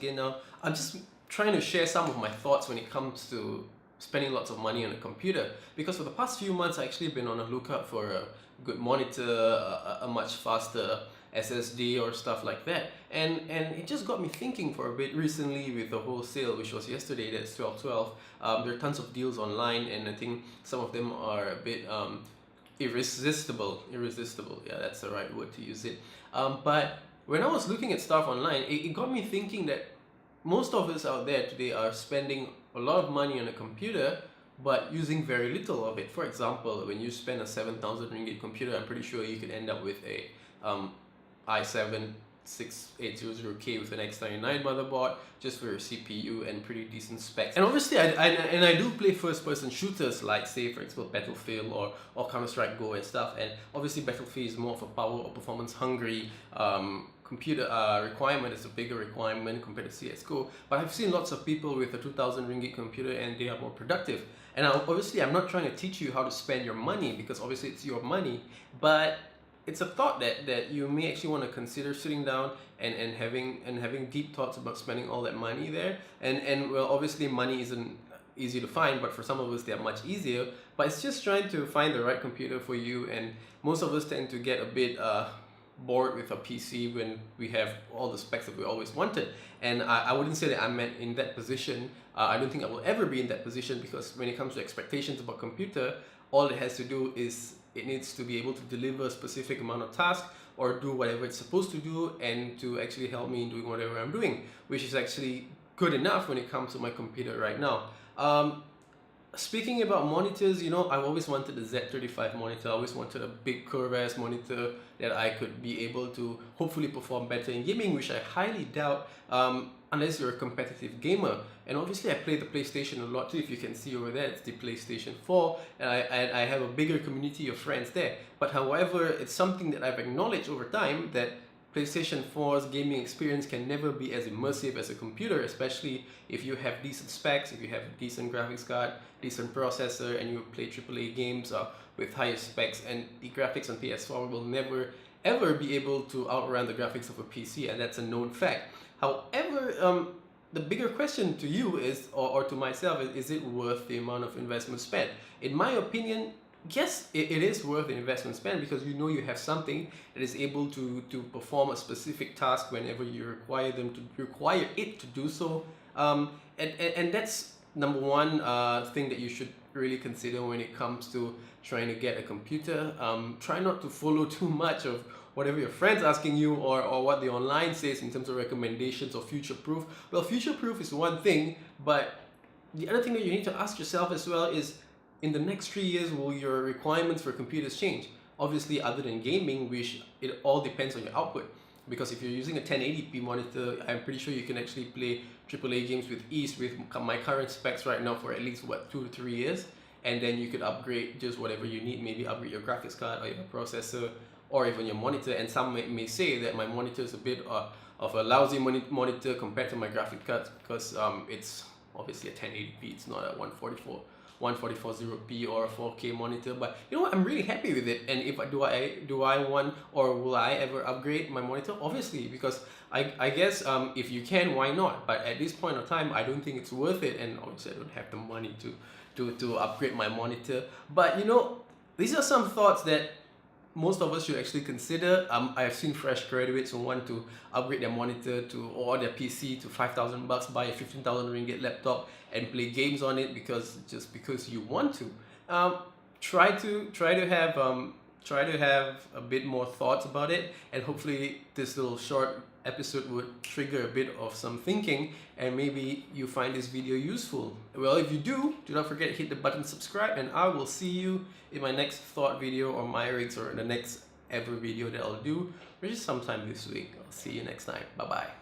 again now. I'm just trying to share some of my thoughts when it comes to spending lots of money on a computer, because for the past few months I've actually been on a lookout for a good monitor, a much faster SSD or stuff like that, and it just got me thinking for a bit recently with the whole sale, which was yesterday. That's 12/12. There are tons of deals online, and I think some of them are a bit irresistible. Yeah, that's the right word to use it. But when I was looking at stuff online, it got me thinking that most of us out there today are spending a lot of money on a computer but using very little of it. For example, when you spend a 7,000 ringgit computer, I'm pretty sure you could end up with a i7 6800K with an X99 motherboard just for your CPU and pretty decent specs. And obviously I do play first person shooters like, say for example, Battlefield or Counter-Strike Go and stuff, and obviously Battlefield is more of a power or performance hungry computer requirement. It's a bigger requirement compared to CSGO, but I've seen lots of people with a 2,000 ringgit computer and they are more productive. And obviously I'm not trying to teach you how to spend your money, because obviously it's your money, but it's a thought that you may actually want to consider sitting down and having deep thoughts about spending all that money there. And well, obviously money isn't easy to find, but for some of us they are much easier. But it's just trying to find the right computer for you, and most of us tend to get a bit bored with a PC when we have all the specs that we always wanted. And I wouldn't say that I'm in that position. I don't think I will ever be in that position, because when it comes to expectations about computer, all it has to do is it needs to be able to deliver a specific amount of tasks or do whatever it's supposed to do, and to actually help me in doing whatever I'm doing, which is actually good enough when it comes to my computer right now. Speaking about monitors, you know, I've always wanted a Z35 monitor. I always wanted a big curve monitor that I could be able to hopefully perform better in gaming, which I highly doubt unless you're a competitive gamer. And obviously I play the PlayStation a lot too. If you can see over there, it's the PlayStation 4, and I have a bigger community of friends there. But however, it's something that I've acknowledged over time that PlayStation 4's gaming experience can never be as immersive as a computer, especially if you have decent specs, if you have a decent graphics card, decent processor, and you play AAA games with higher specs. And the graphics on PS4 will never ever be able to outrun the graphics of a PC, and that's a known fact. However, the bigger question to you is, or to myself, is it worth the amount of investment spent? In my opinion, yes, it is worth the investment spent, because you know you have something that is able to perform a specific task whenever you require it to do so. And that's number one thing that you should really consider when it comes to trying to get a computer. Try not to follow too much of whatever your friends asking you, or what the online says in terms of recommendations or future proof. Well, future proof is one thing, but the other thing that you need to ask yourself as well is, in the next 3 years, will your requirements for computers change? Obviously, other than gaming, which it all depends on your output. Because if you're using a 1080p monitor, I'm pretty sure you can actually play AAA games with ease with my current specs right now for at least, what, 2 to 3 years. And then you could upgrade just whatever you need, maybe upgrade your graphics card or your processor, or even your monitor. And some may say that my monitor is a bit of a lousy monitor compared to my graphic card, because it's obviously a 1080p, it's not a 1440p or a 4K monitor. But you know what, I'm really happy with it. And if do I want, or will I ever upgrade my monitor? Obviously, because I guess if you can, why not? But at this point of time, I don't think it's worth it, and obviously I don't have the money to upgrade my monitor. But you know, these are some thoughts that most of us should actually consider. I've seen fresh graduates who want to upgrade their monitor or their PC to 5,000 bucks, buy a 15,000 ringgit laptop and play games on it because you want to. Try to have a bit more thoughts about it, and hopefully this little short episode would trigger a bit of some thinking, and maybe you find this video useful. Well, if you do not forget to hit the button subscribe, and I will see you in my next thought video, or my rigs, or in the next ever video that I'll do, which is sometime this week. I'll see you next time. Bye bye.